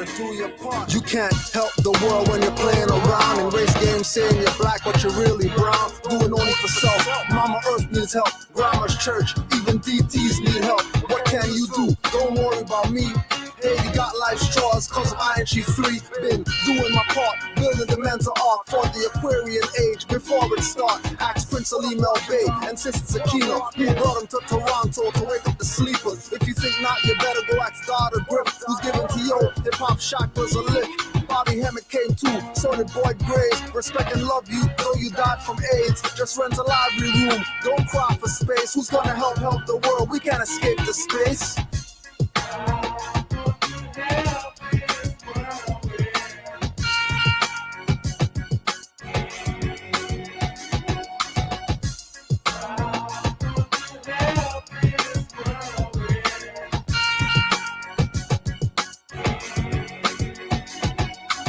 gotta do your part. You can't help the world when you're playing around and race games saying you're black but you're really brown. Doing only for self. Mama Earth needs help. Grandma's church, even DTs need help. What can you do? Don't worry about me. Hey, you got life's chores, cause I ain't she free. Been doing my part, building the mental arc for the Aquarian age before it start. Ask Prince Ali Mel Bay and Sister Sakina, who brought him to Toronto to wake up the sleepers. If you think not, you better go ask Dada Griff, who's giving to yo hip-hop shock was a lift. Bobby Hemmett came too, so did Boyd Graves. Respect and love you, though you died from AIDS. Just rent a library room, don't cry for space. Who's gonna help the world? We can't escape the space.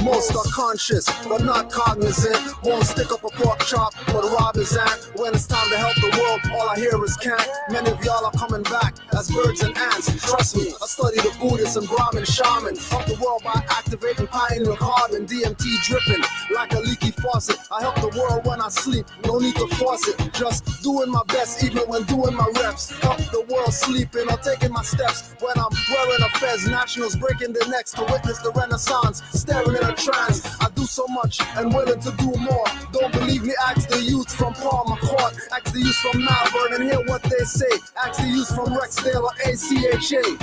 Most are conscious, but not cognizant. Won't stick up a pork chop, but rob his aunt. When it's time to help the world, all I hear is can't. Many of y'all are coming back as birds and ants. Trust me, I study the Buddhists and Brahmin shaman. Help the world by activating pineal carbon, DMT dripping like a leaky faucet. I help the world when I sleep, no need to force it. Just doing my best, even when doing my reps. Help the world sleeping or taking my steps. When I'm wearing a fez, nationals breaking their necks to witness the renaissance. Staring in a trance, I do so much and willing to do more. Don't believe me, ask the youth from Palmer Court, ask the youth from Malvern and hear what they say. Ask the youth from Rexdale or ACHA.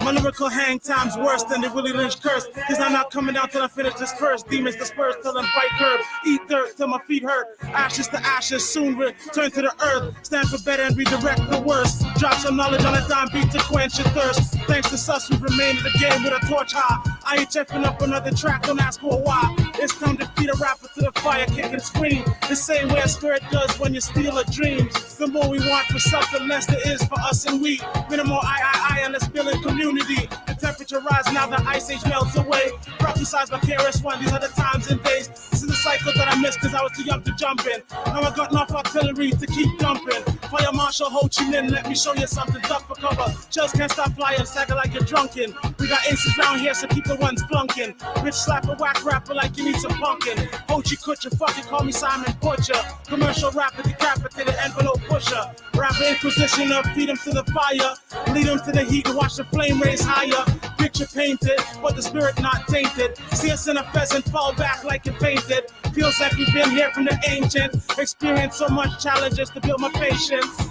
My lyrical hang time's worse than the Willie Lynch curse. Cause I'm not coming down till I finish this verse. Demons disperse till I'm bite curb. Eat dirt till my feet hurt. Ashes to ashes, soon return to the earth. Stand for better and redirect the worst. Drop some knowledge on a dime beat to quench your thirst. Thanks to sus, we remain in the game with a torch high. I ain't checking up another track, don't ask for a why. It's time to feed a rapper to the fire, kick and scream. The same way a spirit does when you steal a dream. The more we want for self, the less there is for us and we. Minimal I, and let's build a community. The temperature rises now, the ice age melts away. Prophesized by KRS-One, these are the times and days. This is the cycle that I missed cause I was too young to jump in. Now I got enough artillery to keep dumping. Fire Marshal Ho Chi Minh, let me show you something. Duck for cover, just can't stop flying, stagger like you're drunken. We got aces round here, so keep the ones flunking. Bitch slap a whack rapper like you need some pumpkin. Ho Chi Kutcher, fucking call me Simon Butcher. Commercial rapper, decapitated envelope pusher. Rapper inquisitioner, feed him to the fire. Lead him to the heat and watch the flame raise higher. Picture painted, but the spirit not tainted. See us in a pheasant, fall back like it fainted. Feels like we've been here from the ancient. Experienced so much challenges to build my patience.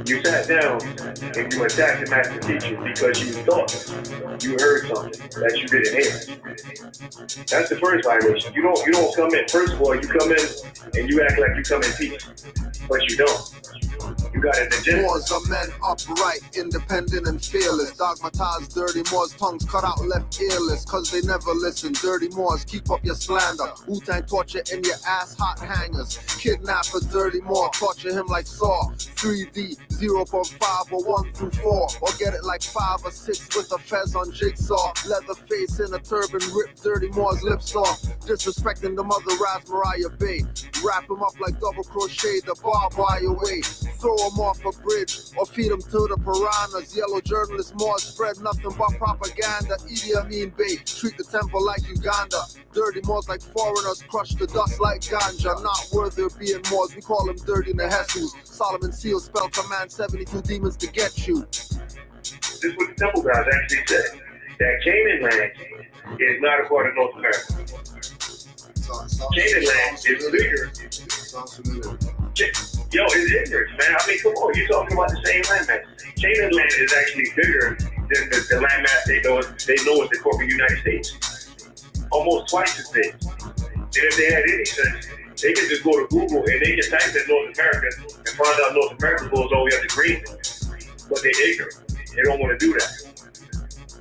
You sat down and you attacked the master teacher because you thought you heard something that you didn't hear. That's the first violation. You don't come in. First of all, you come in and you act like you come in peace, but you don't. You got an agenda. Moors are men upright, independent and fearless. Dogmatized dirty Moors, tongues cut out left earless. Cause they never listen. Dirty Moors, keep up your slander. Wu-Tang torture in your ass, hot hangers. Kidnap a dirty Moor, torture him like Saw. 3D, 0.5 or 1 through 4. Or get it like 5 or 6 with a fez on jigsaw. Leather face in a turban, rip dirty Moors lips off. Disrespecting the mother Raz Mariah Bay. Wrap him up like double crochet, the barbed wire way. Throw him off a bridge or feed him to the piranhas. Yellow journalists more spread nothing but propaganda. Idi Amin Bey, treat the temple like Uganda. Dirty Moors like foreigners, crush the dust like ganja. Not worthy of being Moors, we call them dirty Nehesus. Solomon Seal spell command 72 demons to get you. This is what the temple guys actually said. that Canaanland is not a part of North America. Canaanland is bigger. Yo, it's ignorance, man. I mean, come on, you're talking about the same landmass. Canaanland is actually bigger than the landmass they know as the corporate United States. Almost twice as big. And if they had any sense, they could just go to Google and they can type in North America and find out North America goes all the way up to Greenland. But they're ignorant. They don't want to do that.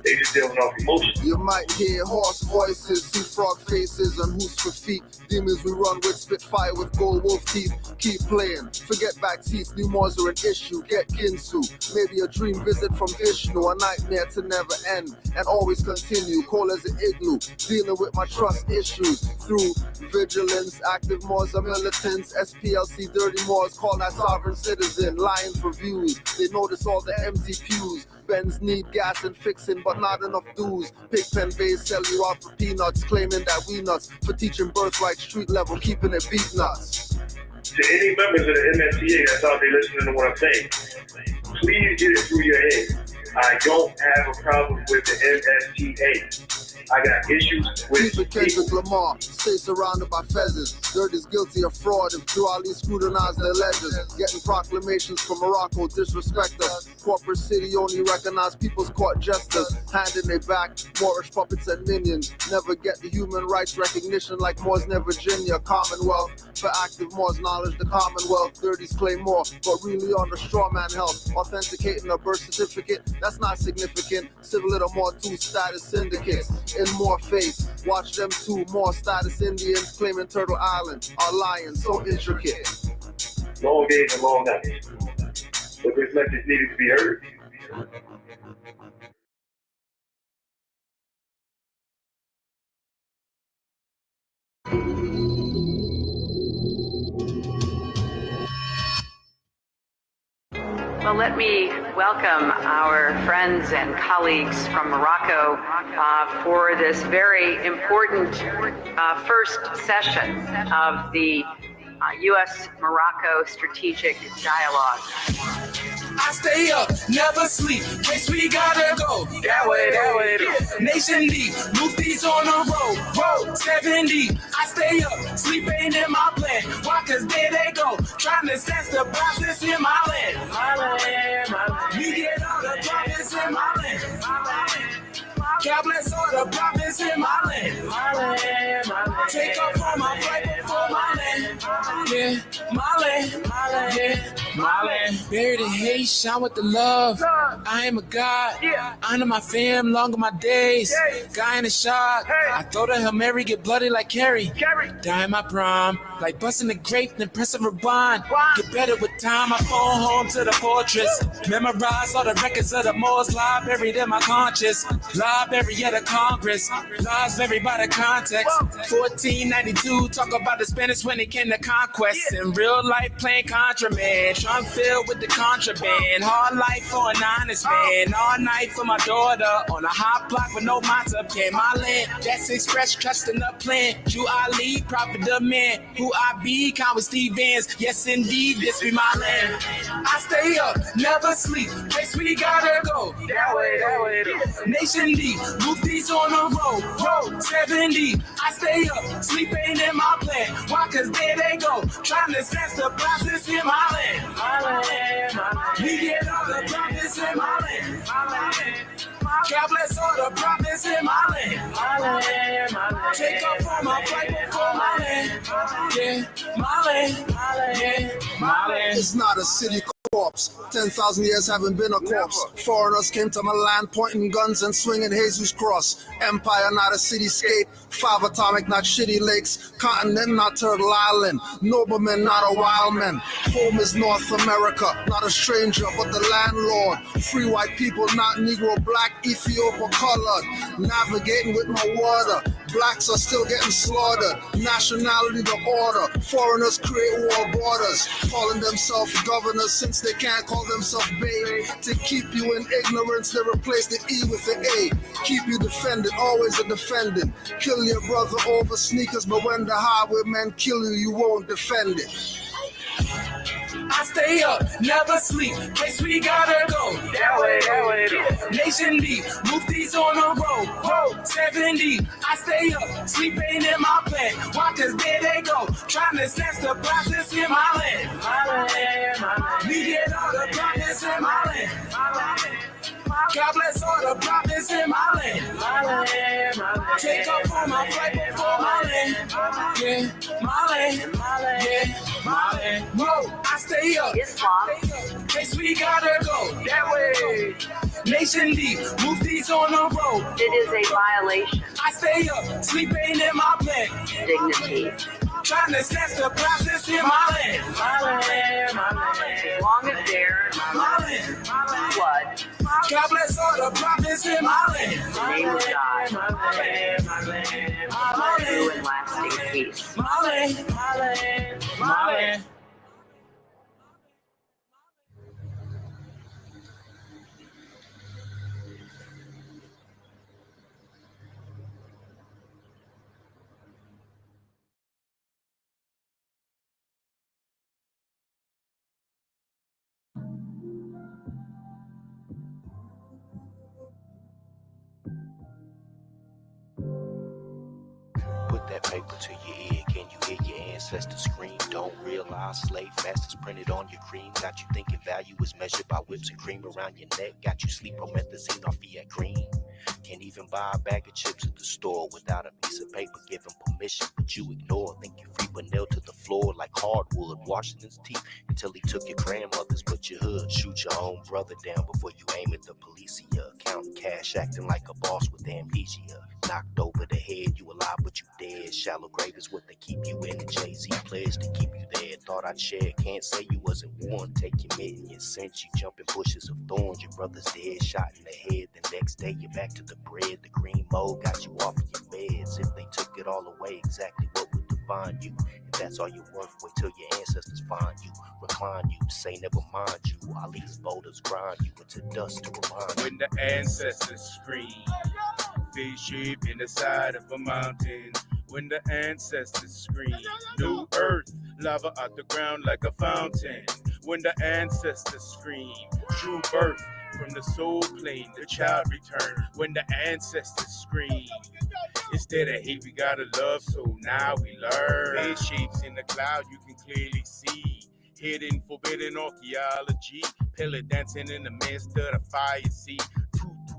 They just dealing off emotion. You might hear hoarse voices, see frog faces, and who's for feet. Demons we run with, spit fire with gold wolf teeth. Keep playing, forget back teeth, new mores are an issue. Get Ginsu, maybe a dream visit from Vishnu, a nightmare to never end and always continue. Cold as an igloo, dealing with my trust issues through vigilance. Active mores are militants, SPLC dirty mores, call that sovereign citizen. Lying for views, they notice all the empty pews. Benz need gas and fixing, but not enough dues. Pigpen bays sell you out for peanuts, claiming that we nuts for teaching birthright street level, keeping it beat nuts. To any members of the MFTA that's out there listening to what I'm saying, please get it through your head. I don't have a problem with the MFTA. I got issues with Chief Kendrick Lamar, stay surrounded by feathers. Dirt is guilty of fraud if dually scrutinize their ledgers. Getting proclamations from Morocco, disrespect us. Corporate city only recognize people's court jesters. Hand in their back, Moorish puppets and minions. Never get the human rights recognition like Moors near Virginia. Commonwealth, for active Moors knowledge, the Commonwealth. Dirties claim more, but really on the straw man health. Authenticating a birth certificate, that's not significant. Civil little more two status syndicates. In more face, watch them two more status Indians claiming Turtle Island are lying so intricate. long days and long nights. But this message needed to be heard. Well, let me welcome our friends and colleagues from Morocco for this very important first session of the U.S.-Morocco Strategic Dialogue. I stay up, never sleep, case we gotta go. That way. Nation deep, Mufti's on the road, 70. I stay up, sleep ain't in my plan. Why? Cause there they go, trying to sense the process in my land. You get all the prophets in my land. God bless all the prophets in my land. Take off all my fight for my land. Yeah, my land. Yeah, my land. Buried in hate, shine with the love. I am a God. I know my fam, long of my days. Guy in a shot. I thought of Hail Mary, get bloody like Carrie. Die in my prime, like busting the grape, then pressing a bond. Get better with time, I phone home to the fortress. Memorize all the records of the Moors, lie buried in my conscience. Library at a Congress, lies buried by the context. 1492, talk about the Spanish when it came to conquest. In real life, playing contraband, trunk filled with the contraband. Hard life for an honest man, all night for my daughter. On a hot block with no monster pen. My land, that's express trust in the plan. You Ali, prophet the man. Who I be, count with Steve Vance. Yes, indeed, this be my land. I stay up, never sleep, case we gotta go. That way. Nation deep, Mufti's on the road, 70. I stay up, sleep ain't in my plan. Why? Cause there they go, trying to sense the process in my land. We get all the prophets in my land. God bless all the prophets in my land. Take off all my fight for my land. Yeah, my land. Yeah, my land. It's not a city corpse. 10,000 years haven't been a corpse. Foreigners came to my land pointing guns and swinging Jesus cross. Empire, not a cityscape. 5 atomic, not shitty lakes. Continent, not Turtle Island. Nobleman, not a wild man. Home is North America, not a stranger, but the landlord. Free white people, not Negro, black, Ethiopia colored. Navigating with no water. Blacks are still getting slaughtered. Nationality, the order. Foreigners create war borders. Calling themselves governors since they can't call themselves babe. To keep you in ignorance, they replace the E with the A. Keep you defended, always a defendant. Kill your brother over sneakers, but when the highwaymen kill you, you won't defend it. I stay up, never sleep, case we gotta go. That way. Nation D, Mufti's on the road. 70, I stay up, sleep ain't in my plan. Why? Cause there they go, trying to snatch the process in my land. We get all the prophets in my land. God bless all the prophets in my land. Take off on my flight before my land. Yeah, my land. Yeah, my land. Whoa, I stay up. Islam. Case we gotta go. That way. Nation D, Mufti's on the road. It is a violation. I stay up, sleep ain't in my plan. Dignity. Trying to snatch the process in my land. As long as there's blood, God bless all the prophets in my land. the name of God, true and lasting peace. My land. Put that paper to your ear. Can you hear your ancestors scream? Don't realize slave masters printed on your cream. Got you thinking value is measured by whips and cream around your neck. Got you sleep on methazine off Fiat cream. Can't even buy a bag of chips at the store without a piece of paper giving permission, but you ignore. Think you free but nailed to the floor like hardwood. Washington's teeth until he took your grandmother's, but your hood. Shoot your own brother down before you aim at the police. Counting cash, acting like a boss with amnesia. Knocked over the head, you alive but you dead. Shallow grave is what they keep you in. Jay-Z pledged to keep you there. Thought I'd share, can't say you wasn't warned. Take your mitten, your scent, you jump in bushes of thorns. Your brother's dead, shot in the head. The next day you're back to the bread. The green mold got you off of your meds. If they took it all away, exactly what would define you? If that's all you're worth, wait till your ancestors find you. Recline you, say never mind you. While these boulders grind you into dust to remind you. When the ancestors scream, fish sheep in the side of a mountain. When the ancestors scream, new earth, lava out the ground like a fountain. When the ancestors scream, true birth, from the soul plane, the child return. When the ancestors scream, instead of hate, we gotta love, so now we learn. There's shapes in the cloud you can clearly see. Hidden, forbidden archaeology. Pillar dancing in the midst of the fire sea.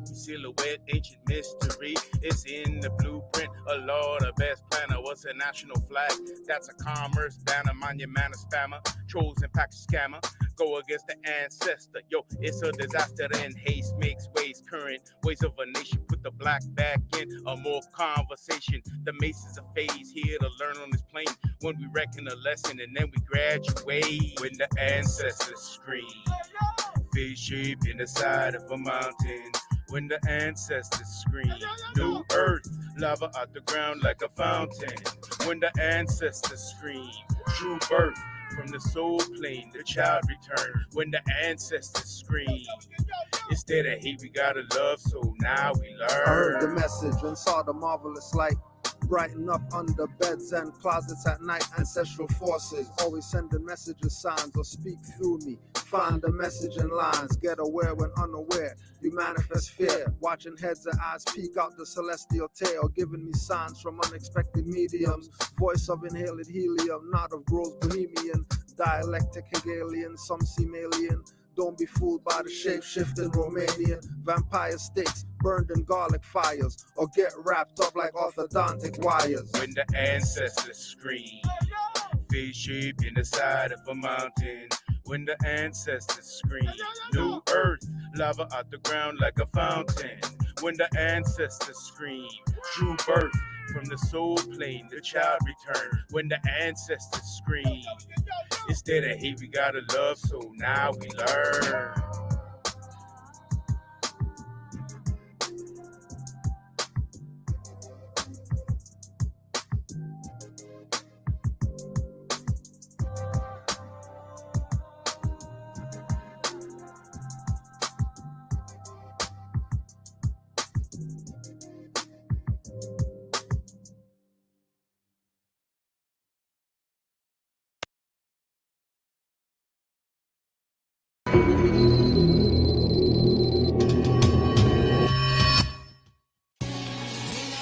Silhouette, ancient mystery. It's in the blueprint. Allah, the best planner. What's a national flag? That's a commerce banner. Mind your manner spammer. Trolls and pack scammer. Go against the ancestor. Yo, it's a disaster. Then haste makes ways current. Ways of a nation. Put the black back in. A more conversation. The mace is a phase here to learn on this plane. When we reckon a lesson and then we graduate. When the ancestors scream. Fish sheep in the side of a mountain. When the ancestors scream, new earth, lava out the ground like a fountain. When the ancestors scream, true birth, from the soul plane, the child return. When the ancestors scream, instead of hate, we gotta love, so now we learn. I heard the message and saw the marvelous light. Brighten up under beds and closets at night. Ancestral forces always sending messages, signs, or speak through me. Find the message in lines. Get aware when unaware. You manifest fear. Watching heads and eyes peek out the celestial tail. Giving me signs from unexpected mediums. Voice of inhaled helium, not of gross bohemian. Dialectic Hegelian, some seem alien. Don't be fooled by the shape-shifting Romanian. Vampire stakes burned in garlic fires, or get wrapped up like orthodontic wires. When the ancestors scream, fish sheep in the side of a mountain. When the ancestors scream, new earth, lava out the ground like a fountain. When the ancestors scream, true birth, from the soul plane, the child return. When the ancestors scream, instead of hate, we gotta love, so now we learn.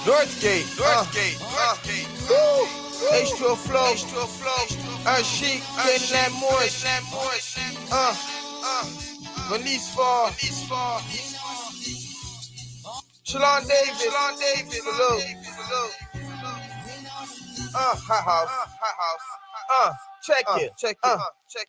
Northgate. H2O flow. Chic, Canaanland, Moorish. Release for Shalon Davis. Salute. Hot house. Check it.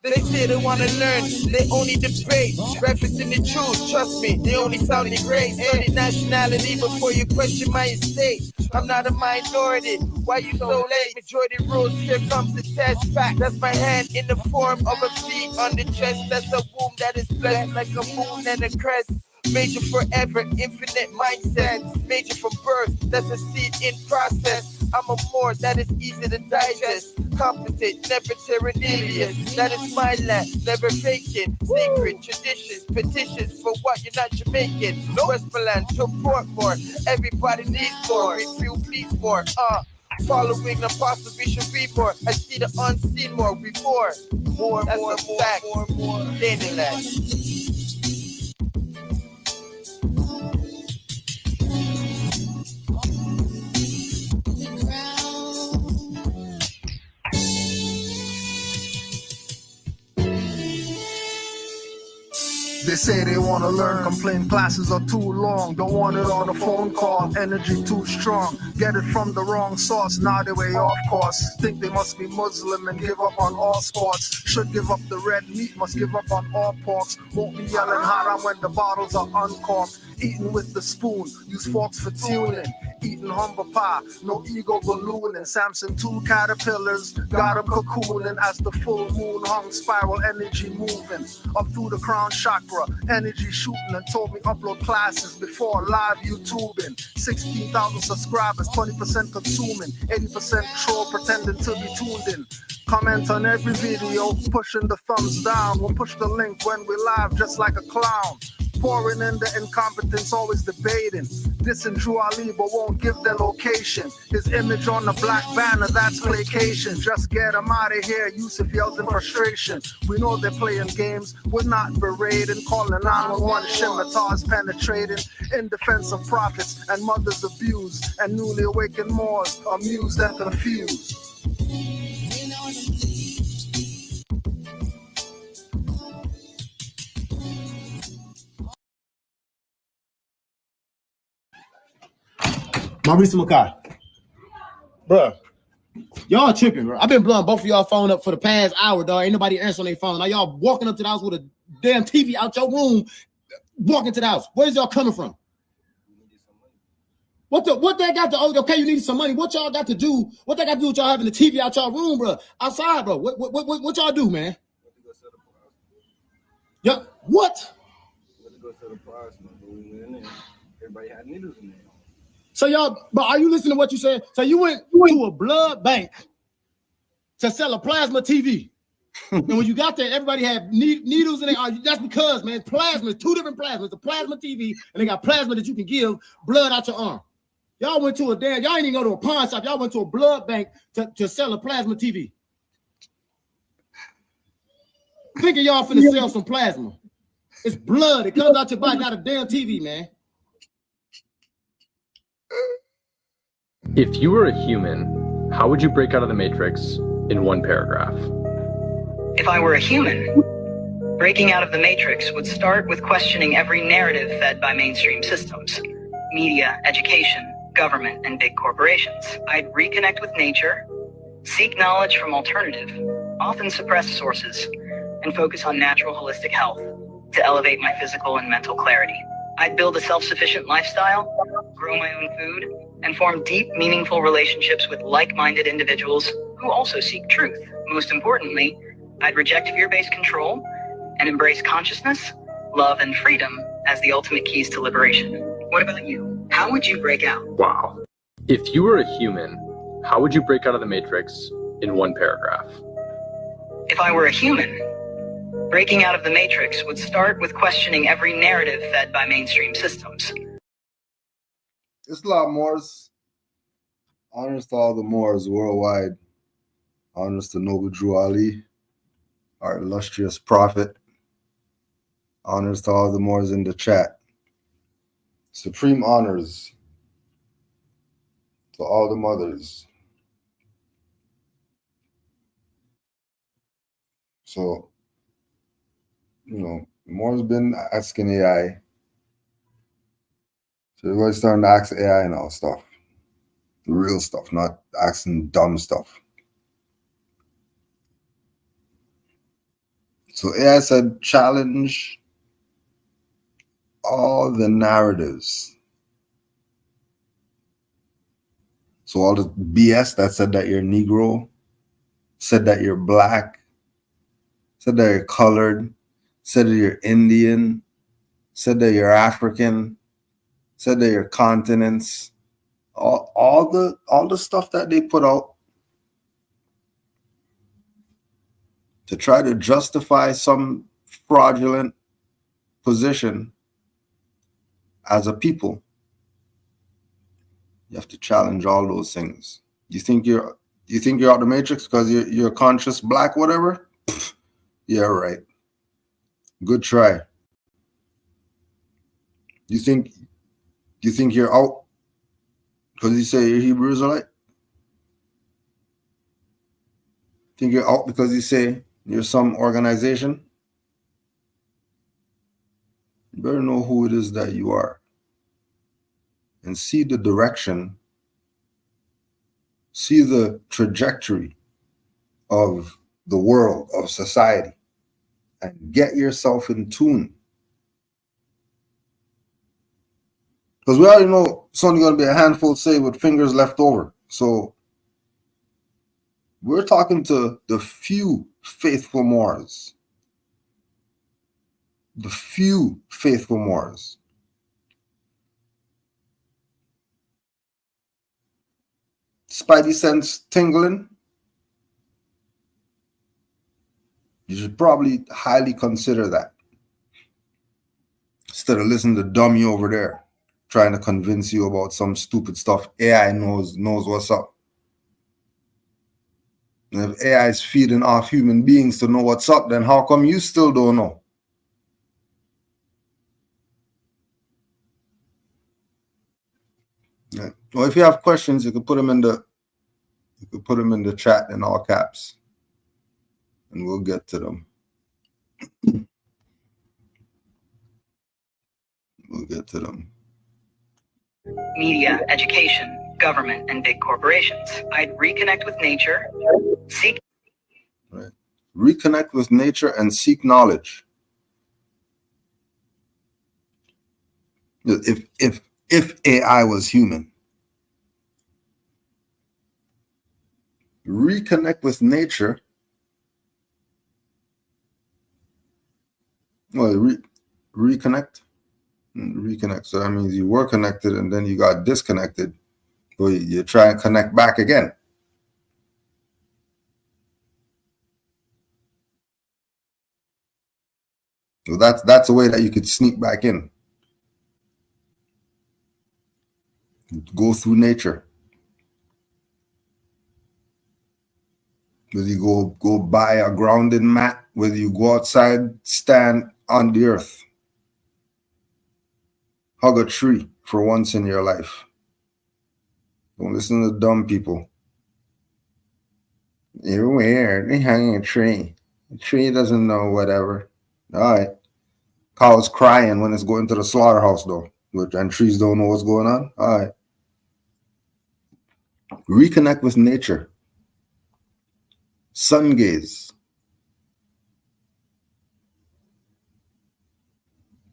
They say they wanna learn, they only debate. Referencing the truth, trust me, they only sounding great. Study nationality before you question my estate. I'm not a minority, why you so late? Majority rules, here comes the test. Fact, that's my hand in the form of a feet on the chest. That's a womb that is blessed like a moon and a crest. Major forever, infinite mindset. Major from birth, that's a seed in process. I'm a more that is easy to digest. Competent, never terrenilious. That is my land, never faking. Sacred traditions, petitions for what you're not Jamaican. Westmoreland to Portmore, everybody needs more. Refuel, please more. Following the apostle, we should be more. I see the unseen more. We more. That's a fact. Canaanland. They say they want to learn, complain classes are too long. Don't want it on a phone call, energy too strong. Get it from the wrong source, now they way off course. Think they must be Muslim and give up on all sports. Should give up the red meat, must give up on all porks. Won't be yelling haram when the bottles are uncorked. Eating with the spoon, use forks for tuning. Eating humble pie, no ego ballooning. Samson 2 caterpillars, got him cocooning. As the full moon hung, spiral energy moving. Up through the crown chakra, energy shooting. And told me upload classes before live YouTubing. 16,000 subscribers, 20% consuming. 80% troll pretending to be tuned in. Comment on every video, pushing the thumbs down. We'll push the link when we live just like a clown. Pouring in the incompetence, always debating. Dissing Drew Ali, but won't give their location. His image on the black banner, that's placation. Just get him out of here, Yusuf yells in frustration. We know they're playing games, we're not berating. Calling 911, scimitars penetrating. In defense of prophets and mothers abused. And newly awakened Moors, amused and confused. Maurice Makai. Bruh, y'all tripping, bro. I've been blowing both of y'all phone up for the past hour, dog. Ain't nobody answering their phone. Now y'all walking up to the house with a damn TV out your room, walking to the house. Where's y'all coming from? What they got to, okay, you need some money. What y'all got to do? What they got to do with y'all having the TV out y'all room, bro? Outside, bro. What y'all do, man? Yeah, what? Everybody had needles in there. So y'all, but are you listening to what you said? So you went to a blood bank to sell a plasma TV. And when you got there, everybody had needles in there. That's because, man, plasma, 2 different plasmas, the plasma TV, and they got plasma that you can give blood out your arm. Y'all went to y'all ain't even go to a pawn shop. Y'all went to a blood bank to sell a plasma TV. Thinking y'all finna sell some plasma. It's blood. It comes out your body, not a damn TV, man. If you were a human, how would you break out of the matrix in one paragraph? If I were a human, breaking out of the matrix would start with questioning every narrative fed by mainstream systems, media, education, government, and big corporations. I'd reconnect with nature, seek knowledge from alternative, often suppressed sources, and focus on natural holistic health to elevate my physical and mental clarity. I'd build a self-sufficient lifestyle, grow my own food, and form deep, meaningful relationships with like-minded individuals who also seek truth. Most importantly, I'd reject fear-based control and embrace consciousness, love, and freedom as the ultimate keys to liberation. What about you? How would you break out? Wow. If you were a human, how would you break out of the matrix in one paragraph? If I were a human, breaking out of the matrix would start with questioning every narrative fed by mainstream systems. Islam Moors. Honors to all the Moors worldwide. Honors to Noble Drew Ali, our illustrious prophet. Honors to all the Moors in the chat. Supreme honors. So all the mothers. So, more's been asking AI. So everybody's starting to ask AI now stuff. Real stuff, not asking dumb stuff. So AI said challenge all the narratives. So all the BS that said that you're Negro, said that you're Black, said that you're colored, said that you're Indian, said that you're African, said that you're continents, all the stuff that they put out to try to justify some fraudulent position as a people. You have to challenge all those things. You think you're out the matrix because you're a conscious Black, whatever? Yeah, right. Good try. You think you're out because you say you're Hebrew Israelite? Think you're out because you say you're some organization? You better know who it is that you are and see the direction, see the trajectory of the world, of society, and get yourself in tune. Because we already know it's only going to be a handful, say, with fingers left over. So we're talking to the few faithful Moors. The few faithful Moors. Spidey sense tingling. You should probably highly consider that. Instead of listening to dummy over there, trying to convince you about some stupid stuff. AI knows what's up. And if AI is feeding off human beings to know what's up, then how come you still don't know? Yeah. Well, if you have questions, you can put them in the chat in all caps, and we'll get to them. We'll get to them. Media, education, government, and big corporations. I'd reconnect with nature, seek. Right. Reconnect with nature and seek knowledge. If AI was human, reconnect with nature. Well, reconnect. Reconnect. So that means you were connected and then you got disconnected. So you try and connect back again. So that's a way that you could sneak back in. Go through nature. Whether you go buy a grounding mat, whether you go outside, stand on the earth. Hug a tree for once in your life. Don't listen to dumb people. You're weird. They're hugging a tree. The tree doesn't know whatever. All right. Cows crying when it's going to the slaughterhouse, though. And trees don't know what's going on. All right. Reconnect with nature. Sun gaze.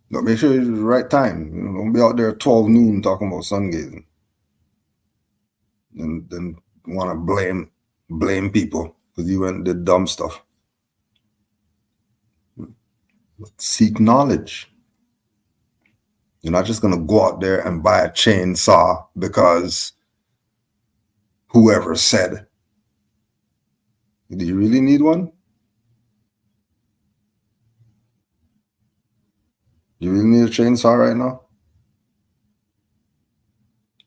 But make sure it's the right time. Don't be out there at 12 noon talking about sun gazing. And then want to blame people because you went and did dumb stuff. Seek knowledge. You're not just going to go out there and buy a chainsaw because whoever said. Do you really need one? You really need a chainsaw right now?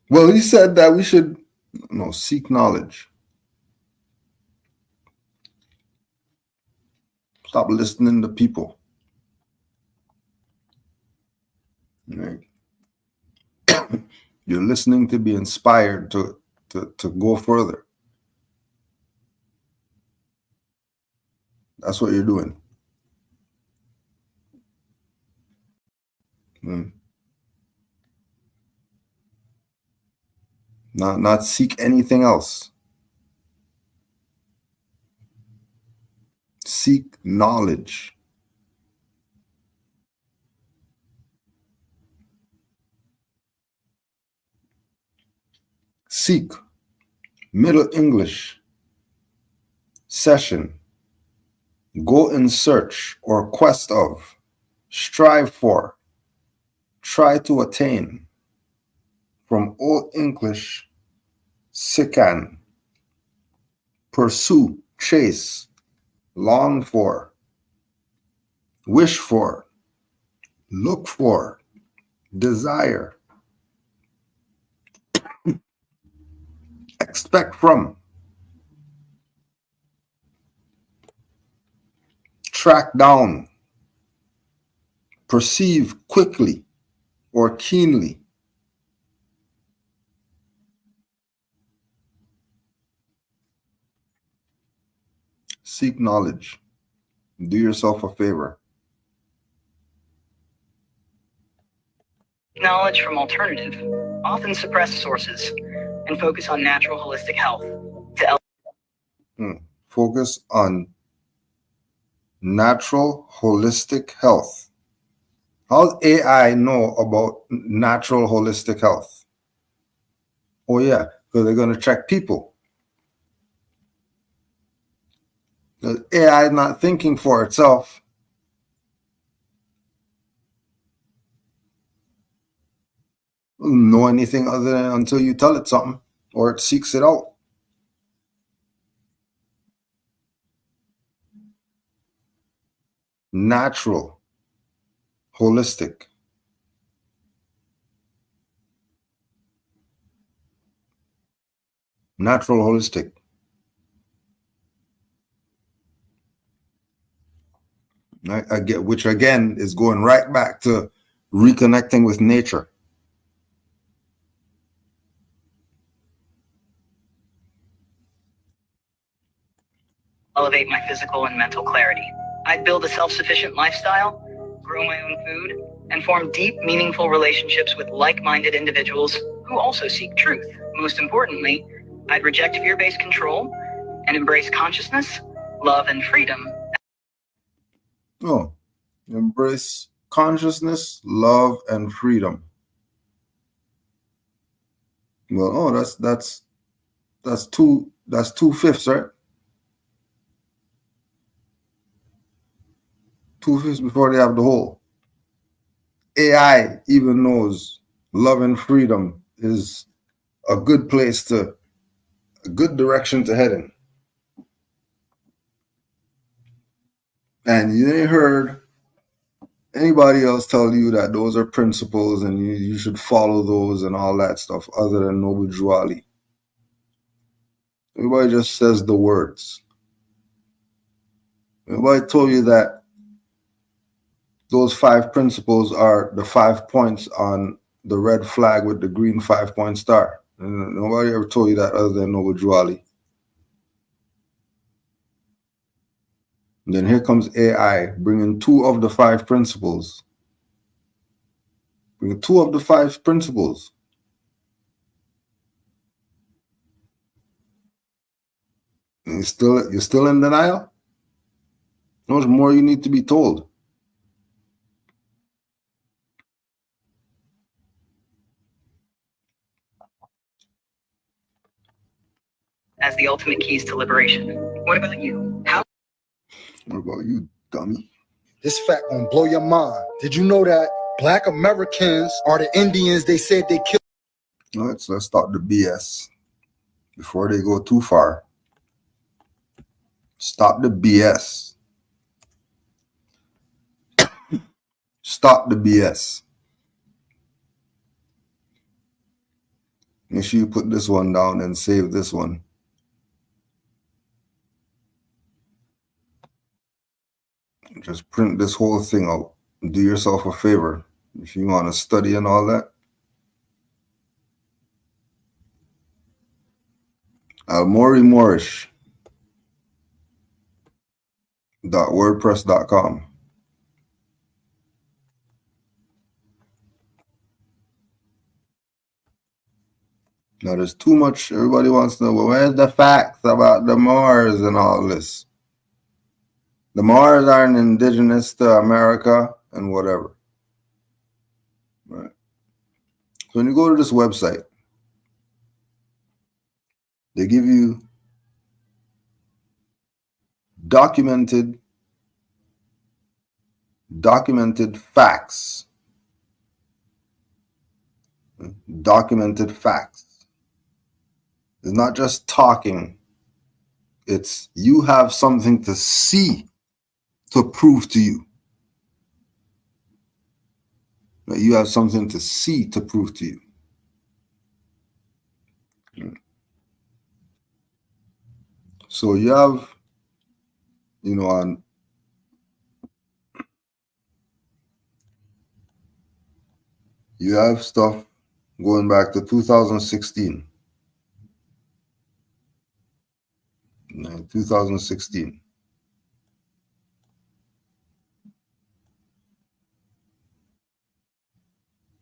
Well, he said that we should seek knowledge. Stop listening to people. Right? You're listening to be inspired to to go further. That's what you're doing. Not seek anything else. Seek knowledge. Seek. Middle English. Session. Go in search or quest of. Strive for. Try to attain. From Old English, sican. Pursue, chase, long for, wish for, look for, desire, expect from, track down, perceive quickly or keenly. Seek knowledge. Do yourself a favor. Knowledge from alternative, often suppressed sources, and focus on natural holistic health to Focus on natural holistic health. How does AI know about natural holistic health? Oh yeah, because they're going to check people. The AI is not thinking for itself. Doesn't know anything other than until you tell it something or it seeks it out. Natural, holistic. Natural, holistic. I get, which again is going right back to reconnecting with nature. elevate my physical and mental clarity. I'd build a self-sufficient lifestyle, grow my own food, and form deep, meaningful relationships with like-minded individuals who also seek truth. Most importantly, I'd reject fear-based control and embrace consciousness, love, and freedom. Oh, embrace consciousness, love, and freedom. Well, oh, that's 2/5, right? 2/5 before they have the whole. AI even knows love and freedom is a good direction to head in. And you ain't heard anybody else tell you that those are principles and you should follow those and all that stuff other than Noble Drew Ali. Everybody just says the words. Everybody told you that those 5 principles are the 5 points on the red flag with the green 5-point star. And nobody ever told you that other than Noble Drew Ali. And then here comes AI bringing 2 of the 5 principles. Bringing 2 of the 5 principles. And you're still in denial? There's more you need to be told. As the ultimate keys to liberation. What about you? What about you, dummy? This fact gonna blow your mind. Did you know that Black Americans are the Indians they said they killed? Let's stop the BS before they go too far. Stop the BS. Stop the BS. Make sure you put this one down and save this one. Just print this whole thing out. Do yourself a favor. If you want to study and all that, Moorish. .wordpress.com. Now there's too much. Everybody wants to know, well, where's the facts about the Moors and all this? The Moors aren't indigenous to America and whatever. Right. So when you go to this website, they give you documented facts. Documented facts. It's not just talking. It's you have something to see to prove to you. You have something to see to prove to you. So you have, on you have stuff going back to 2016. 2016.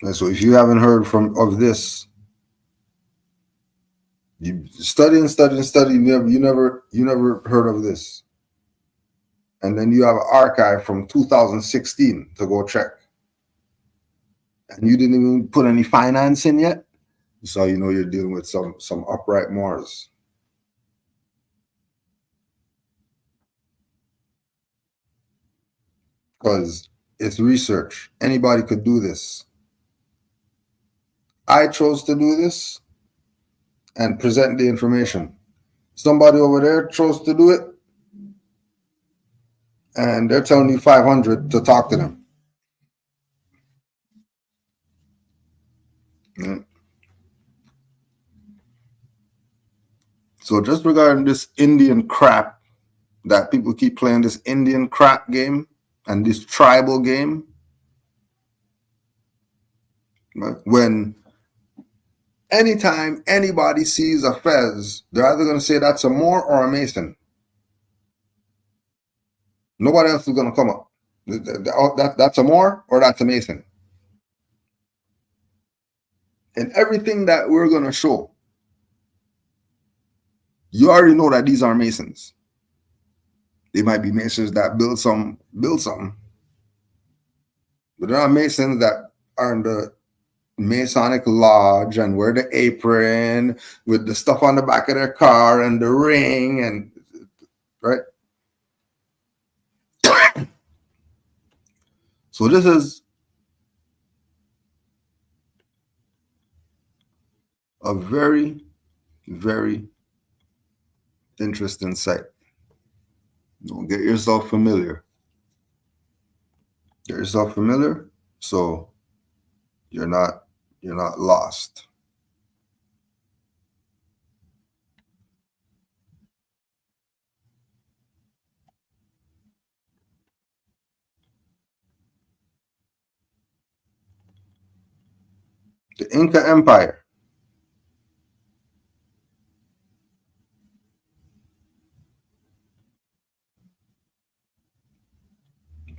And so if you haven't heard of this, you study, you never heard of this. And then you have an archive from 2016 to go check. And you didn't even put any finance in yet. So you know you're dealing with some upright Moors. Because it's research. Anybody could do this. I chose to do this and present the information. Somebody over there chose to do it, and they're telling you 500 to talk to them. So just regarding this Indian crap, that people keep playing this Indian crap game and this tribal game, right? When anytime anybody sees a fez, they're either going to say that's a Moor or a Mason. Nobody else is going to come up. That's a Moor or that's a Mason. And everything that we're going to show, you already know that these are Masons. They might be Masons that build something, but there are Masons that are in the Masonic lodge and wear the apron with the stuff on the back of their car and the ring, and right. So this is a very, very interesting site. Get yourself familiar. Get yourself familiar so you're not lost. The Inca Empire.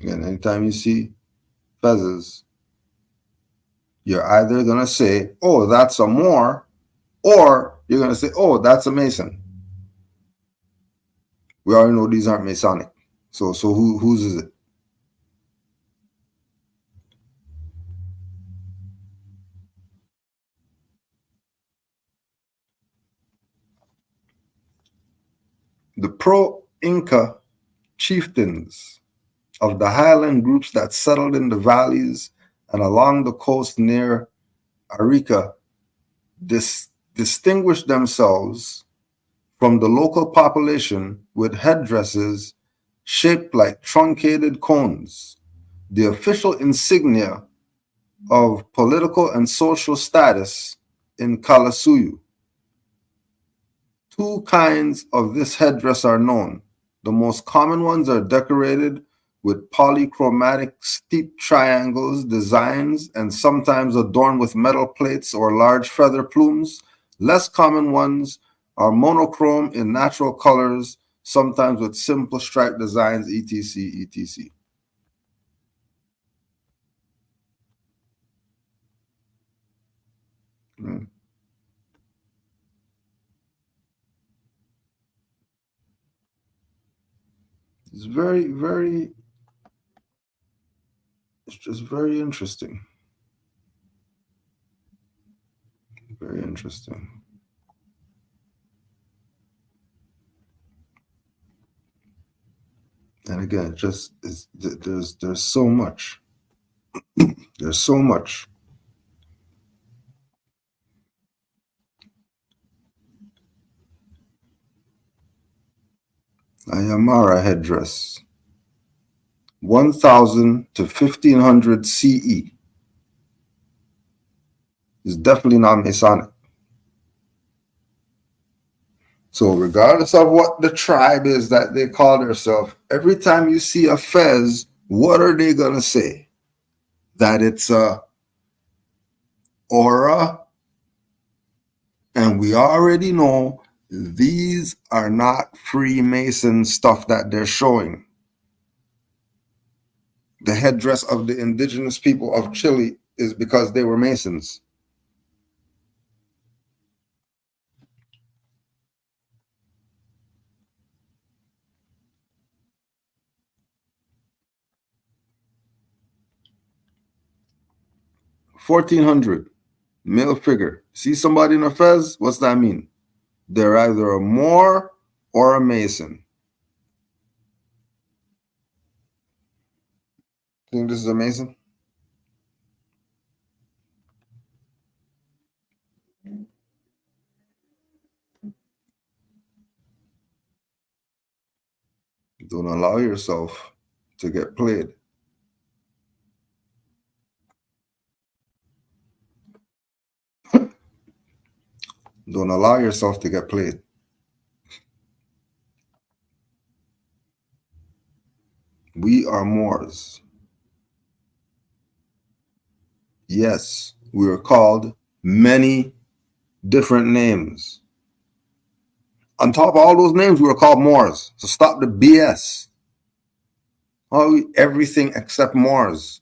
Again, anytime you see fezzes, you're either going to say, oh, that's a Moor, or you're going to say, oh, that's a Mason. We already know these aren't Masonic. So whose is it? The pro-Inca chieftains of the highland groups that settled in the valleys and along the coast near Arica distinguished themselves from the local population with headdresses shaped like truncated cones, the official insignia of political and social status in Kalasuyu. Two kinds of this headdress are known. The most common ones are decorated with polychromatic steep triangles, designs, and sometimes adorned with metal plates or large feather plumes. Less common ones are monochrome in natural colors, sometimes with simple stripe designs, etc., etc. Mm. It's very, very, it's just very interesting. Very interesting. And again, just there's so much. There's so much. Ayamara headdress, 1000 to 1500 CE, is definitely not Masonic. So regardless of what the tribe is that they call themselves, every time you see a fez, what are they gonna say? That it's a aura, and we already know these are not Freemason stuff that they're showing. The headdress of the indigenous people of Chile is because they were Masons. $1,400, male figure. See somebody in a fez? What's that mean? They're either a Moor or a Mason. Think this is a Mason? Don't allow yourself to get played. Don't allow yourself to get played. We are Moors. Yes, we are called many different names. On top of all those names, we were called Moors. So stop the BS. Oh, everything except Moors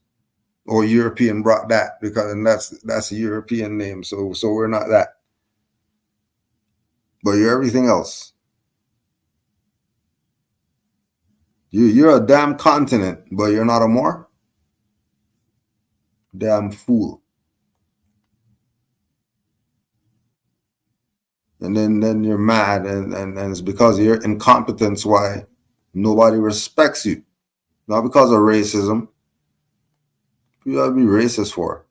or European brought that because that's a European name. So we're not that. But you're everything else. You're a damn continent, but you're not a Moor? Damn fool. And then you're mad, and it's because of your incompetence why nobody respects you. Not because of racism. You gotta be racist for.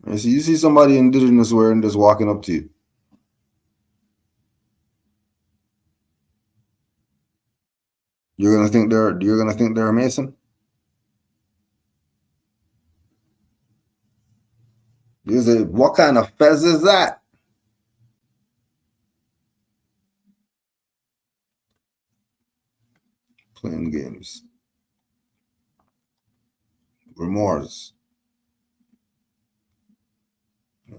And so you see somebody indigenous wearing this walking up to you. You're gonna think they're a Mason? You say, what kind of fez is that? Playing games. We're Moors.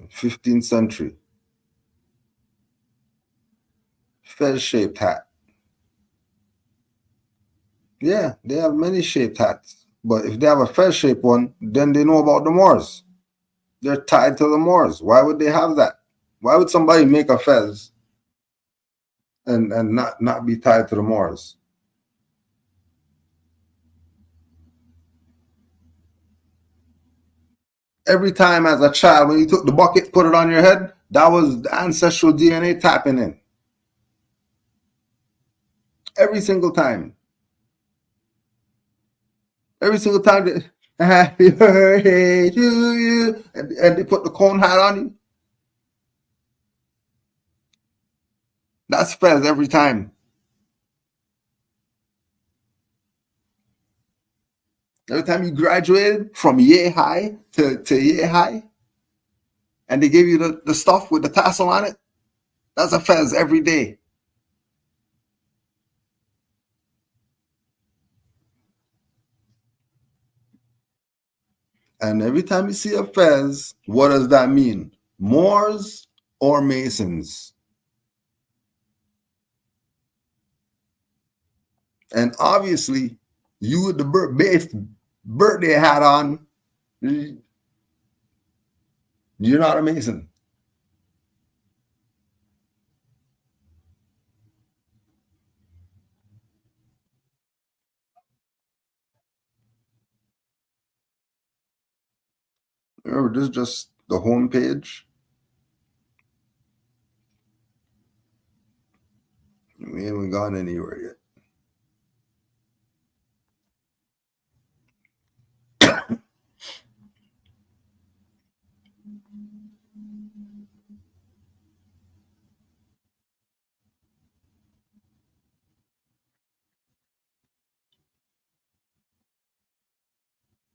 15th century. Fez-shaped hat. Yeah, they have many shaped hats. But if they have a fez-shaped one, then they know about the Moors. They're tied to the Moors. Why would they have that? Why would somebody make a fez and not be tied to the Moors? Every time as a child, when you took the bucket, put it on your head, that was the ancestral DNA tapping in. Every single time. Every single time, happy birthday to you, and they put the cone hat on you. That's fez every time. Every time you graduated from Yale High to Yale High, and they give you the stuff with the tassel on it, that's a fez every day. And every time you see a fez, what does that mean? Moors or Masons? And obviously, you with the birthday hat on, you're not a Mason. Remember, this is just the home page. We haven't gone anywhere yet.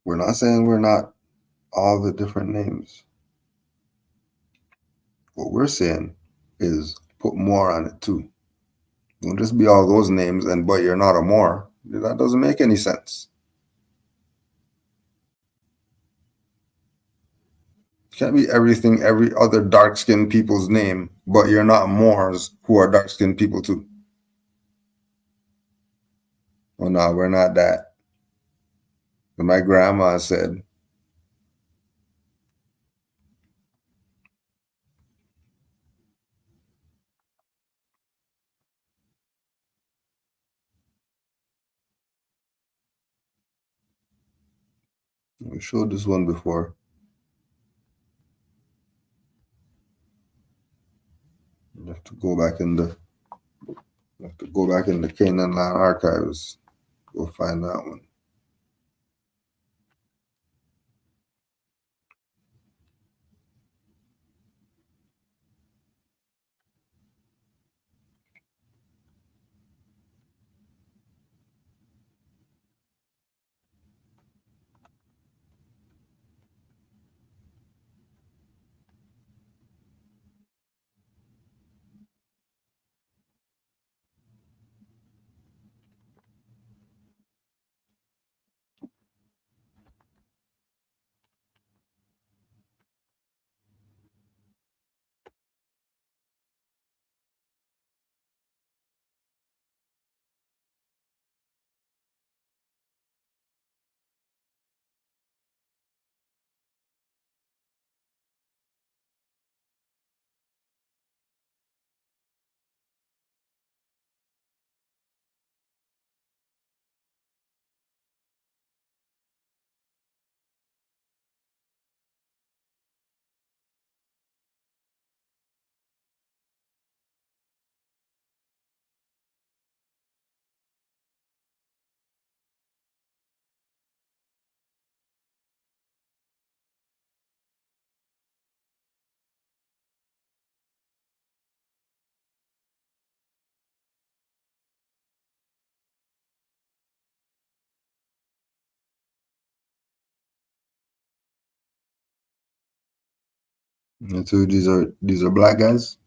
We're not saying we're not all the different names. What we're saying is put more on it too. Don't just be all those names but you're not a Moor. That doesn't make any sense. You can't be everything, every other dark-skinned people's name, but you're not Moors who are dark-skinned people too. Oh no, we're not that. My grandma said, we showed this one before. You have to go back in the Canaanland archives. Go find that one. And so these are black guys.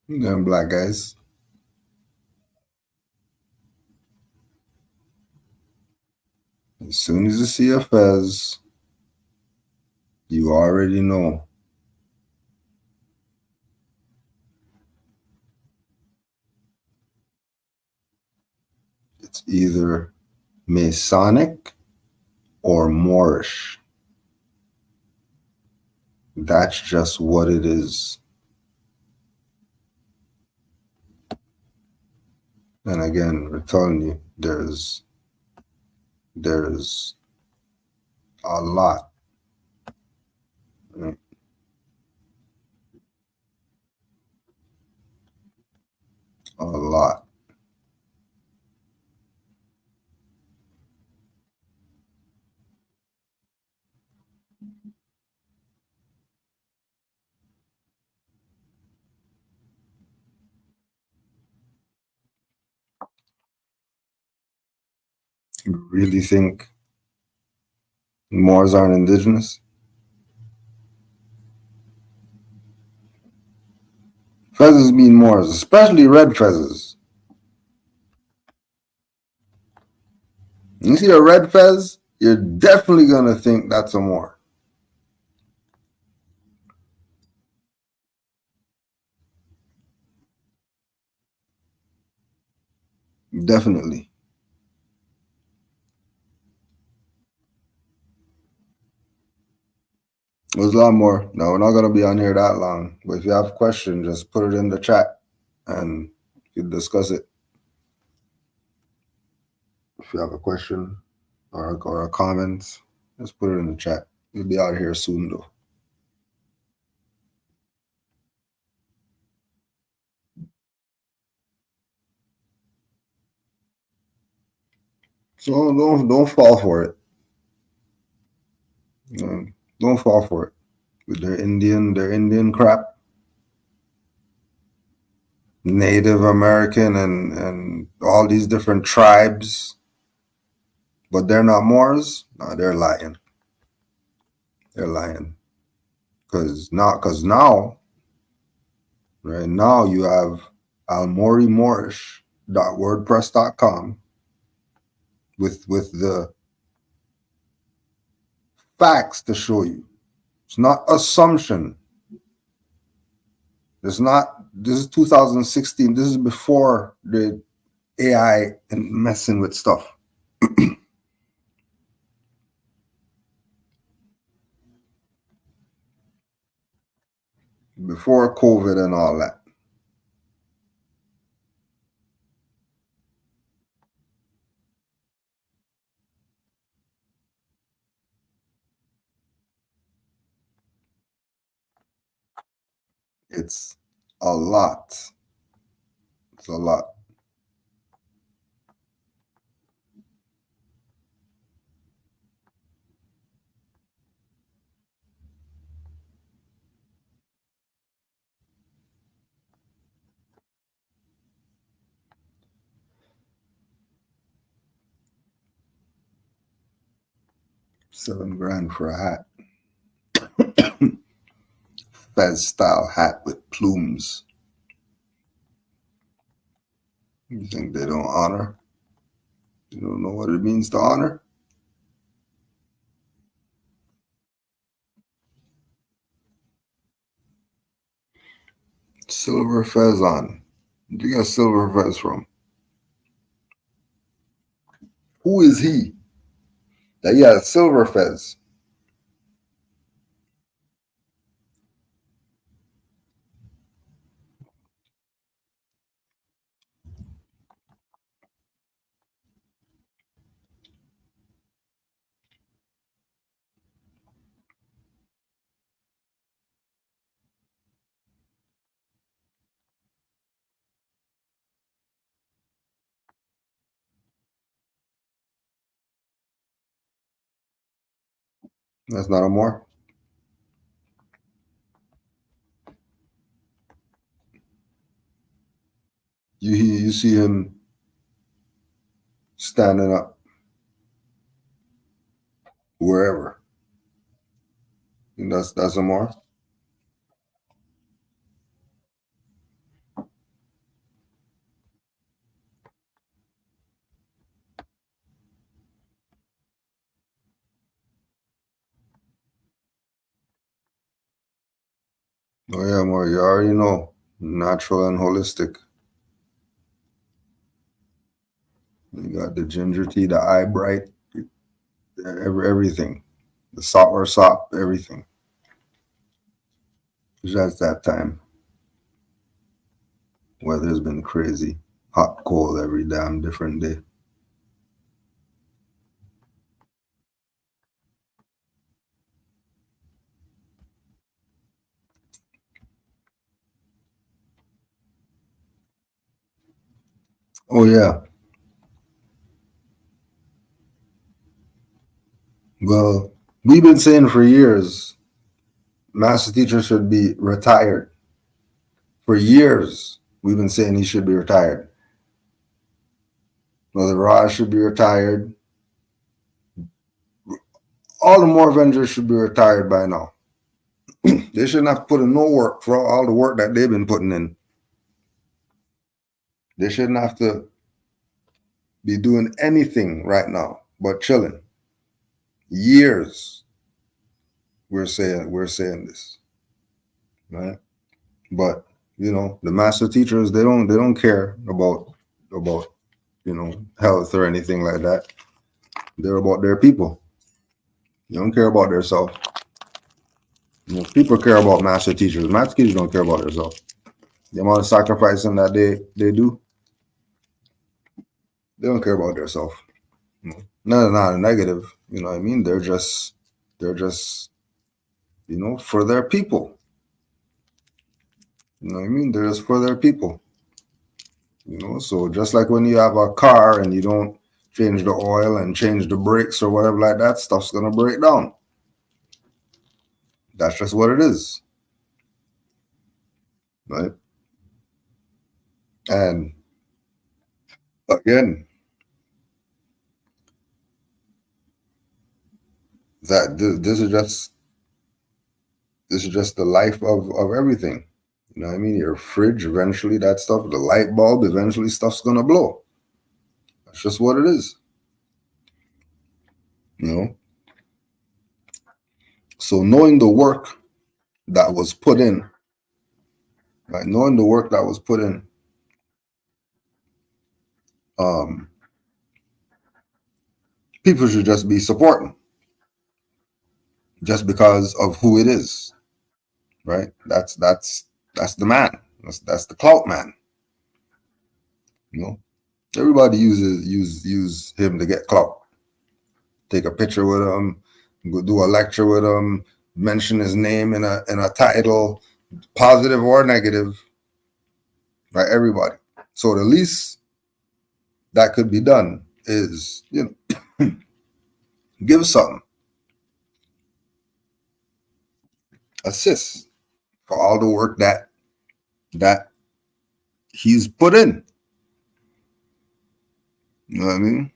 They're black guys. As soon as you see a fez, you already know. It's either Masonic or Moorish. That's just what it is. And again, we're telling you, there's a lot. Right? A lot. You really think Moors aren't indigenous? Fezzes mean Moors, especially red fezzes. see a red fez, you're definitely gonna think that's a Moor. Definitely. There's a lot more. No, we're not gonna be on here that long. But if you have questions, just put it in the chat and you can discuss it. If you have a question or a comment, just put it in the chat. We'll be out of here soon though. So don't fall for it. Don't fall for it. With their Indian crap. Native American and all these different tribes. But they're not Moors? No, they're lying. They're lying. Because now, right now you have Moorish.wordpress.com with the facts to show you. It's not assumption. This is 2016. This is before the AI and messing with stuff. Before COVID and all that. It's a lot. It's a lot. $7,000 for a hat. Fez style hat with plumes. You think they don't honor? You don't know what it means to honor? Silver fez on. Where'd you get silver fez from? Who is he? That he has silver fez. That's not a Moor. You see him standing up wherever. And that's a Moor. Oh yeah, Moor. You already know. Natural and holistic. You got the ginger tea, the eye bright, everything. The sour sop, everything. Just that time. Weather's been crazy. Hot, cold every damn different day. Oh yeah. Well, we've been saying for years, master teacher should be retired. For years, we've been saying he should be retired. Mother Raj should be retired. All the Moor Avengers should be retired by now. They shouldn't have to put in no work for all the work that they've been putting in. They shouldn't have to be doing anything right now. but chilling. Years we're saying this, right? But the master teachers, they don't care about health or anything like that. They're about their people. They don't care about themselves. People care about master teachers. Master teachers don't care about themselves. The amount of sacrificing that they do, they don't care about themselves. No, not a negative. You know what I mean? They're just for their people. You know what I mean? They're just for their people. So just like when you have a car and you don't change the oil and change the brakes or whatever like that, stuff's gonna break down. That's just what it is. Right? And again, this is just the life of everything. You know what I mean? Your fridge, eventually that stuff, the light bulb, eventually stuff's gonna blow. That's just what it is. So knowing the work that was put in, right? Knowing the work that was put in, people should just be supporting, just because of who it is, right? That's the man. That's the clout man. Everybody use him to get clout. Take a picture with him, go do a lecture with him, mention his name in a title, positive or negative, right? Everybody. So the least that could be done is, give something, assist for all the work that he's put in. You know what I mean?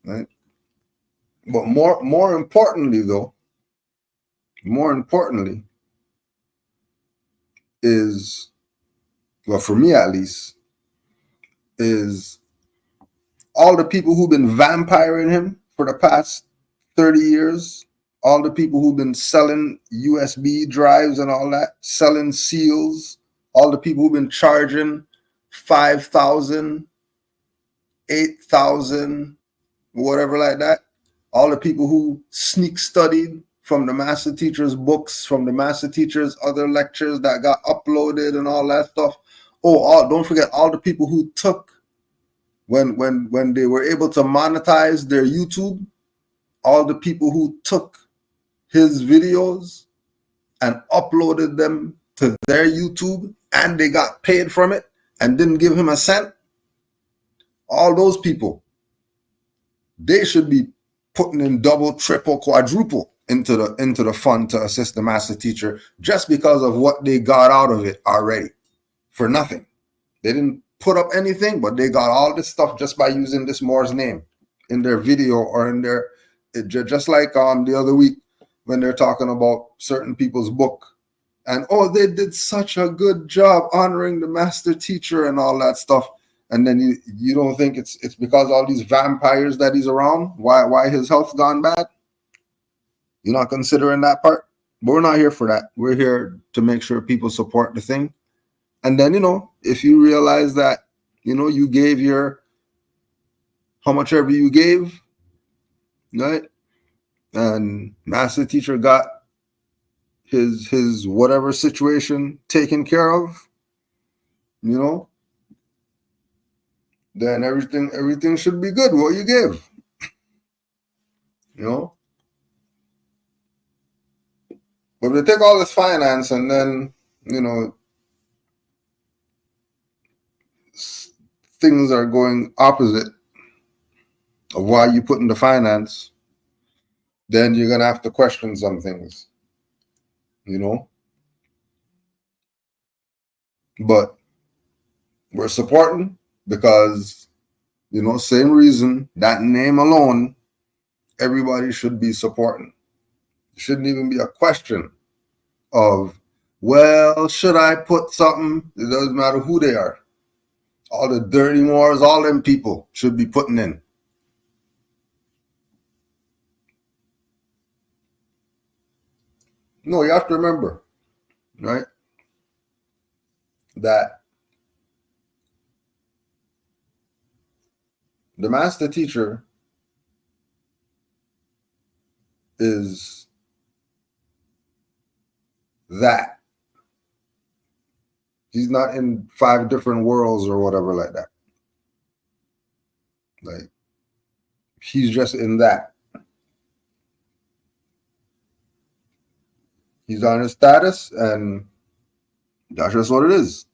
Right? But more importantly is, well, for me at least, is all the people who've been vampiring him for the past 30 years, all the people who've been selling USB drives and all that, selling seals, all the people who've been charging 5,000, 8,000, whatever like that, all the people who sneak studied from the master teacher's books, from the master teacher's other lectures that got uploaded and all that stuff. Don't forget all the people who took, when they were able to monetize their YouTube, all the people who took his videos and uploaded them to their YouTube and they got paid from it and didn't give him a cent, all those people, they should be putting in double, triple, quadruple into the fund to assist the master teacher, just because of what they got out of it already for nothing. They didn't put up anything, but they got all this stuff just by using this Moore's name in their video or in their, just like the other week when they're talking about certain people's book and they did such a good job honoring the master teacher and all that stuff. And then you don't think it's because all these vampires that he's around, why his health's gone bad? You're not considering that part? But we're not here for that. We're here to make sure people support the thing. And then, if you realize that, you gave how much ever you gave, right? And master teacher got his whatever situation taken care of, then everything should be good, what you give. But they take all this finance and then, things are going opposite of why you put in the finance, then you're going to have to question some things, But we're supporting because, same reason, that name alone, everybody should be supporting. It shouldn't even be a question of, well, should I put something? It doesn't matter who they are. All the dirty Moors, all them people should be putting in. No, you have to remember, right, that the master teacher is that. He's not in 5 different worlds or whatever like that. Like, he's just in that. He's on his status, and that's just what it is.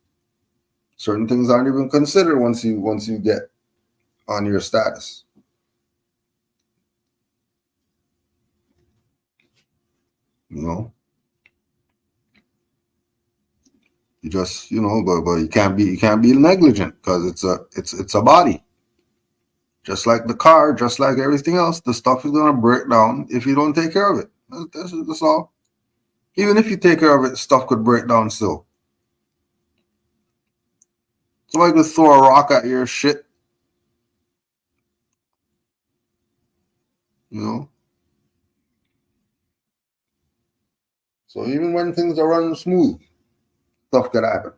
Certain things aren't even considered once you get on your status. You know, you just but you can't be negligent, because it's a body. Just like the car, just like everything else, the stuff is gonna break down if you don't take care of it. That's all. Even if you take care of it, stuff could break down still. Somebody could throw a rock at your shit, you know. So even when things are running smooth, stuff could happen.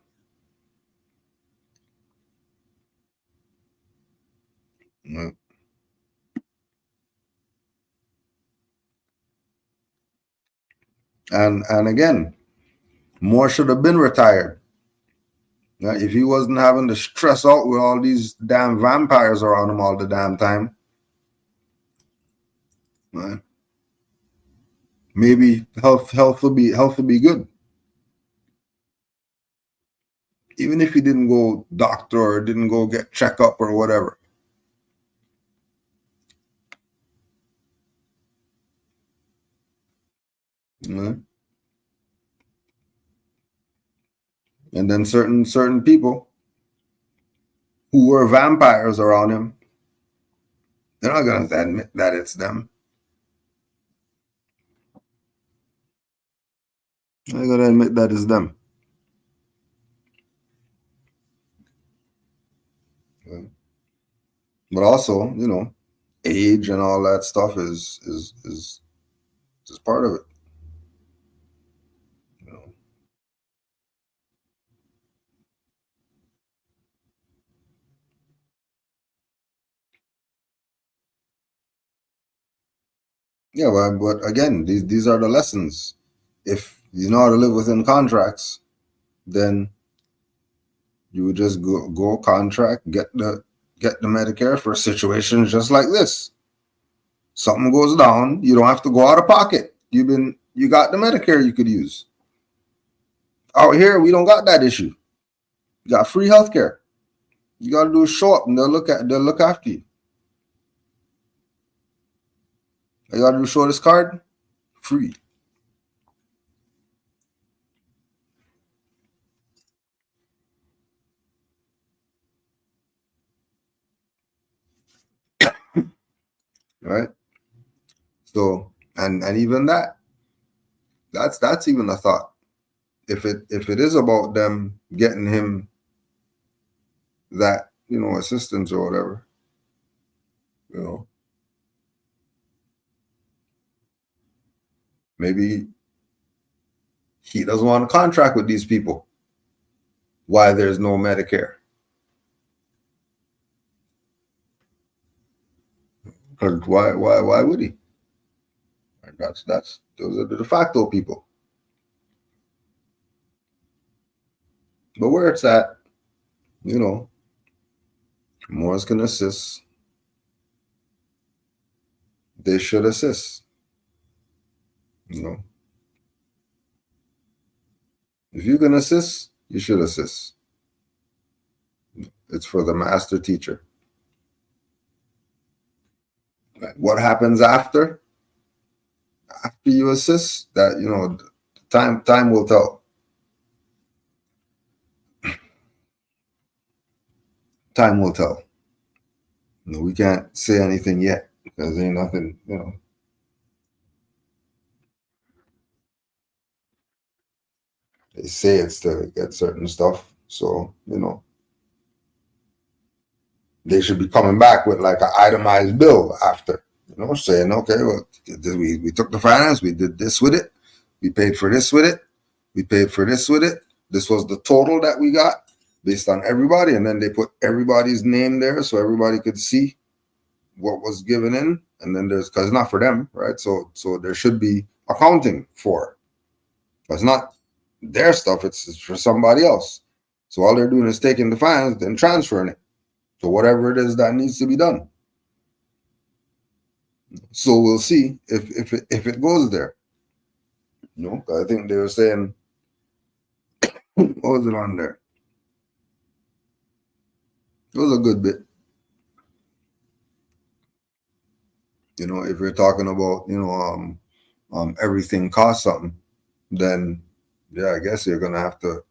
You know? And again, Moore should have been retired. Now, if he wasn't having to stress out with all these damn vampires around him all the damn time, right? Maybe health will be good. Even if he didn't go doctor or didn't go get checkup or whatever. Right? And then certain people who were vampires around him, they're not going to admit that it's them. They're going to admit that it's them. But also, age and all that stuff is part of it. Yeah, but again, these are the lessons. If you know how to live within contracts, then you would just go contract, get the Medicare for situations just like this. Something goes down, you don't have to go out of pocket. You got the Medicare you could use. Out here, we don't got that issue. You got free healthcare. You got to do is show up, and they'll look after you. You got to do show this card, free. Right? So, and even that's even a thought. If it is about them getting him that, assistance or whatever, maybe he doesn't want to contract with these people. Why there's no Medicare? Because why would he? Those are the de facto people. But where it's at, Moors can assist. They should assist. If you can assist, you should assist. It's for the master teacher. What happens after you assist? That time will tell. Time will tell. We can't say anything yet because there ain't nothing. They say it's to get certain stuff, so they should be coming back with like an itemized bill after, saying, okay, well, we took the finance, we did this with it, we paid for this with it, we paid for this with it. This was the total that we got based on everybody, and then they put everybody's name there so everybody could see what was given in. And then because it's not for them, right? So there should be accounting for it. It's not their stuff, it's for somebody else. So all they're doing is taking the finance, then transferring it to whatever it is that needs to be done. So we'll see if it goes there. I think they were saying, what was it on there? It was a good bit. If you're talking about, everything costs something, then yeah, I guess you're gonna have to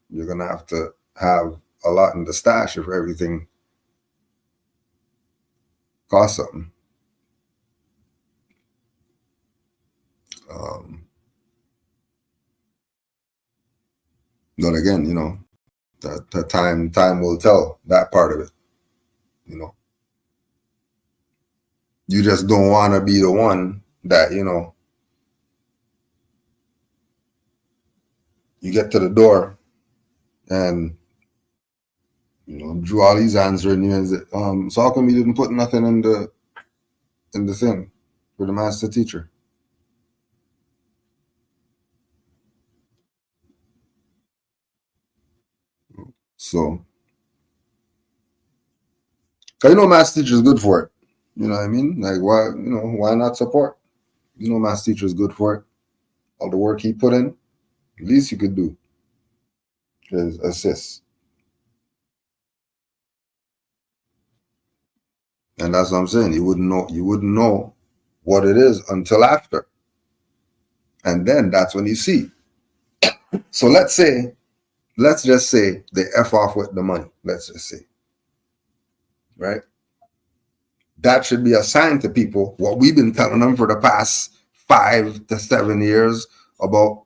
have a lot in the stash if everything costs something. But again, the time will tell that part of it. You just don't want to be the one that, you get to the door and, Drew all these answering you and so how come you didn't put nothing in the thing for the master teacher? So, cause master teacher is good for it. You know what I mean? Like why not support? Master teacher is good for it. All the work he put in, the least you could do is assist. And that's what I'm saying. You wouldn't know what it is until after. And then that's when you see. So let's just say they F off with the money. Let's just say. Right? That should be a sign to people what we've been telling them for the past 5 to 7 years about.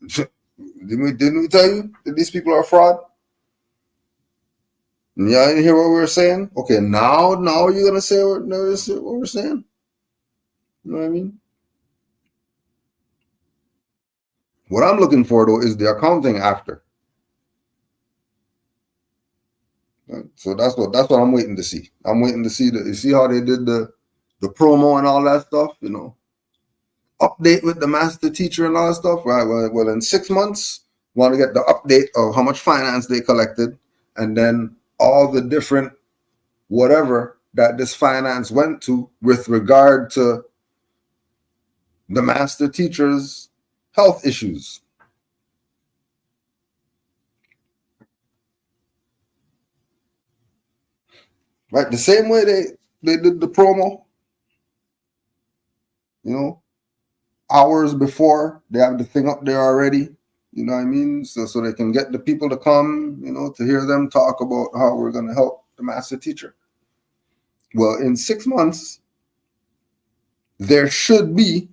Didn't we tell you that these people are fraud? Yeah, you hear what we were saying? Okay, now you're gonna say what we're saying. You know what I mean? What I'm looking for though is the accounting after. Right? So that's what I'm waiting to see. I'm waiting to see you see how they did the promo and all that stuff. Update with the master teacher and all that stuff. Right? Well, in 6 months, we want to get the update of how much finance they collected, and then all the different whatever that this finance went to with regard to the master teacher's health issues. Right? The same way they did the promo, hours before they have the thing up there already. You know what I mean? So they can get the people to come, to hear them talk about how we're going to help the master teacher. Well, in 6 months, there should be,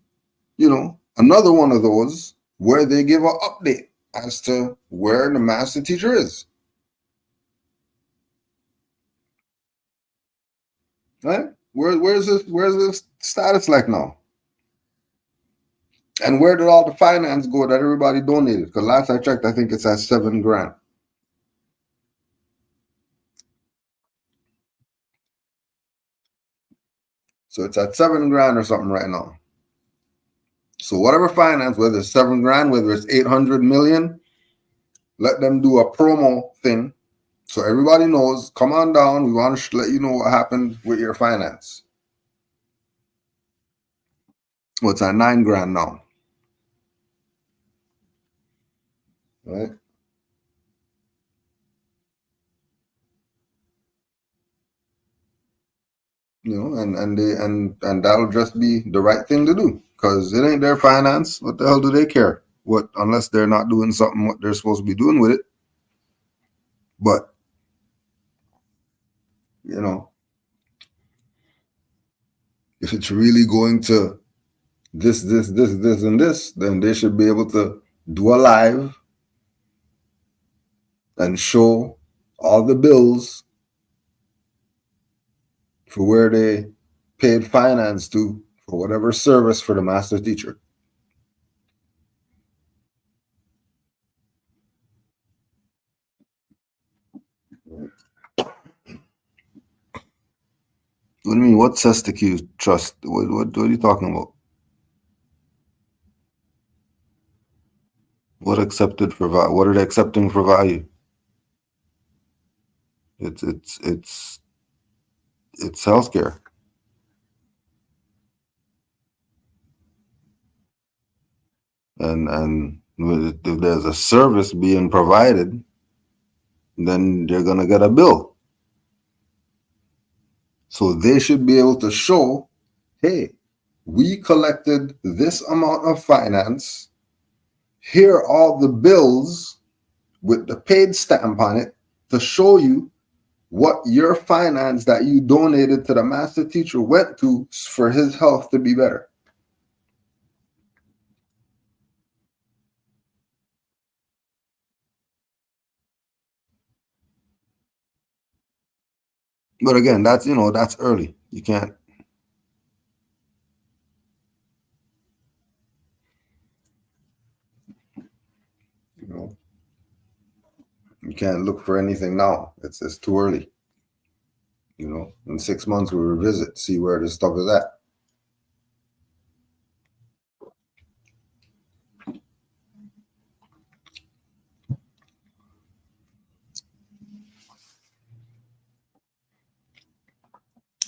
another one of those where they give an update as to where the master teacher is. Right? Where's this status like now? And where did all the finance go that everybody donated? Because last I checked, I think it's at $7,000. So it's at $7,000 or something right now. So whatever finance, whether it's $7,000, whether it's 800 million, let them do a promo thing so everybody knows. Come on down. We want to let you know what happened with your finance. Well, it's at $9,000 now. Right? And that'll just be the right thing to do because it ain't their finance. What the hell do they care? What, unless they're not doing something what they're supposed to be doing with it. But if it's really going to this, and this, then they should be able to do a live and show all the bills for where they paid finance to for whatever service for the master teacher. What do you mean? What sets the Q trust? What are you talking about? What accepted for value? What are they accepting for value? It's healthcare. And if there's a service being provided, then they're gonna get a bill. So they should be able to show, hey, we collected this amount of finance. Here are all the bills with the paid stamp on it to show you what your finance that you donated to the master teacher went to for his health to be better. But again, that's that's early. You can't. You can't look for anything now. It's too early. In 6 months we'll revisit, see where this stuff is at.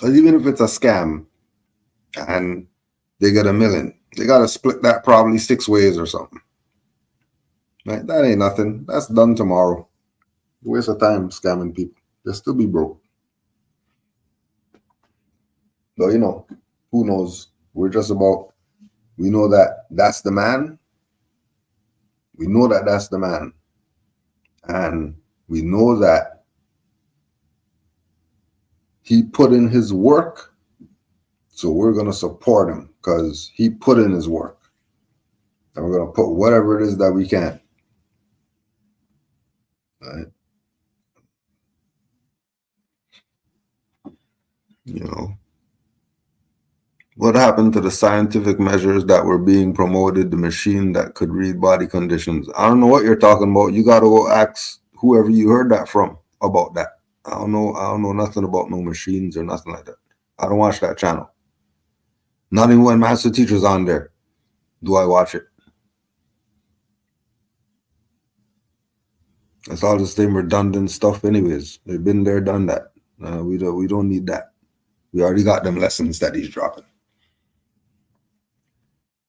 Or even if it's a scam and they get $1 million, they gotta split that probably 6 ways or something. Right? That ain't nothing. That's done tomorrow. Waste of time scamming people. They'll still be broke. But who knows? We're just about, we know that that's the man. We know that that's the man. And we know that he put in his work. So we're going to support him because he put in his work. And we're going to put whatever it is that we can. Right? What happened to the scientific measures that were being promoted, the machine that could read body conditions? I don't know what you're talking about. You got to go ask whoever you heard that from about that. I don't know nothing about no machines or nothing like that. I don't watch that channel. Not even when Master Teacher's on there do I watch it. It's all the same redundant stuff anyways. They've been there, done that. We don't need that. We already got them lessons that he's dropping.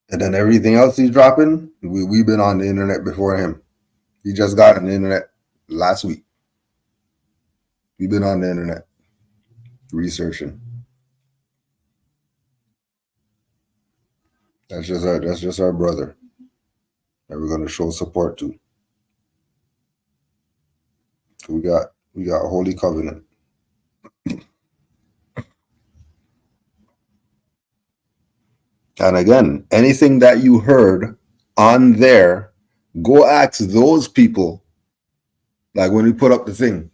And then everything else he's dropping, we've been on the internet before him. He just got on the internet last week. We've been on the internet researching. That's just our brother that we're gonna show support to. We got Holy Covenant. And again, anything that you heard on there, go ask those people. Like when we put up the thing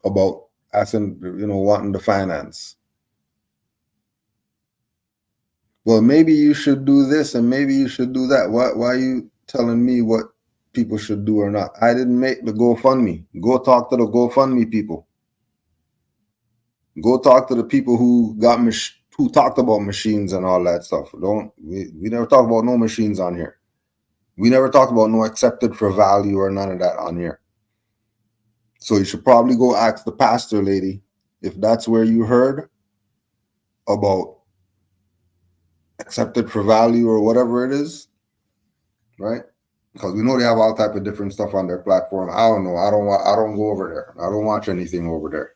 about asking, wanting the finance. Well, maybe you should do this and maybe you should do that. Why are you telling me what people should do or not? I didn't make the GoFundMe. Go talk to the GoFundMe people. Go talk to the people who talked about machines and all that stuff. We never talk about no machines on here. We never talk about no accepted for value or none of that on here. So you should probably go ask the pastor lady if that's where you heard about accepted for value or whatever it is, right? Because we know they have all type of different stuff on their platform. I don't know. I don't go over there. I don't watch anything over there.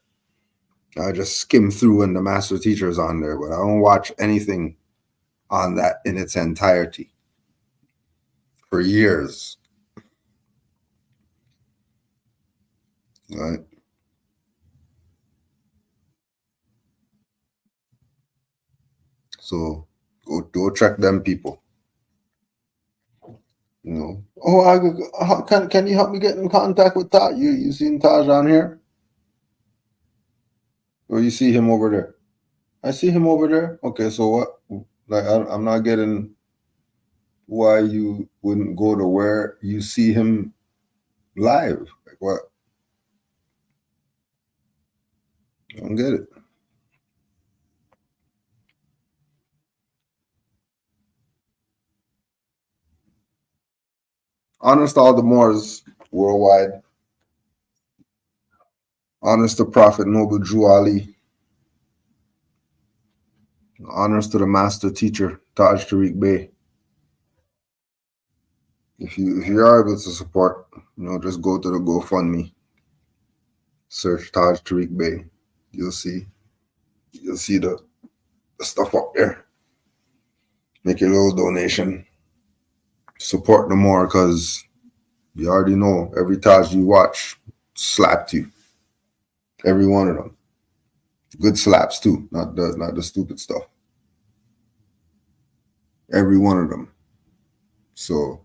I just skim through when the master teacher is on there, but I don't watch anything on that in its entirety for years. Right? So go check them people. Oh, can you help me get in contact with Taj? You seen Taj on here? Or you see him over there? I see him over there. Okay, so what? Like, I'm not getting why you wouldn't go to where you see him live. Like, what? I don't get it. Honest to all the Moors worldwide. Honors to Prophet Noble Drew Ali. Honors to the master teacher, Taj Tariq Bey. If you are able to support, just go to the GoFundMe. Search Taj Tariq Bey. You'll see the stuff up there. Make a little donation. Support the more, because you already know every Taj you watch slapped you. Every one of them. Good slaps too, not the stupid stuff. Every one of them. So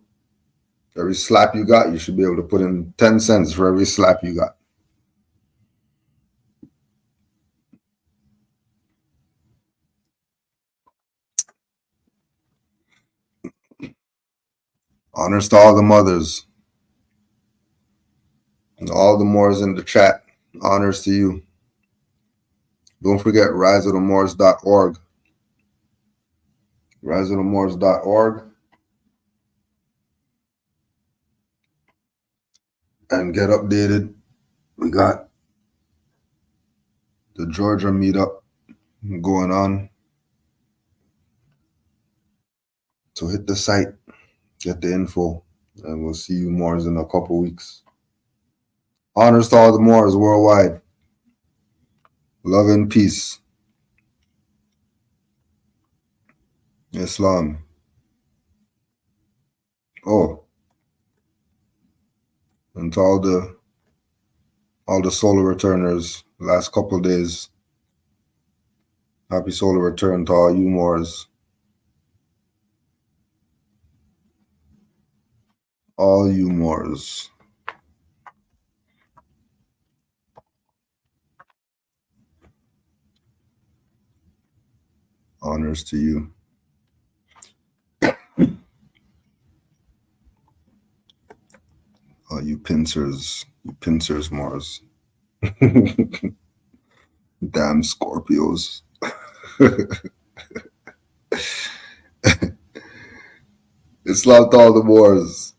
every slap you got, you should be able to put in 10 cents for every slap you got. Honors to all the mothers. And all the Moors in the chat. Honors to you. Don't forget riseofthemoors.org. Riseofthemoors.org. And get updated. We got the Georgia meetup going on. So hit the site, get the info, and we'll see you Moors in a couple weeks. Honors to all the Moors worldwide. Love and peace. Islam. Oh. And to all the solar returners, last couple days. Happy solar return to all you Moors. All you Moors. Honors to you. Oh, you pincers Moors. Damn Scorpios. Islam to all the Moors.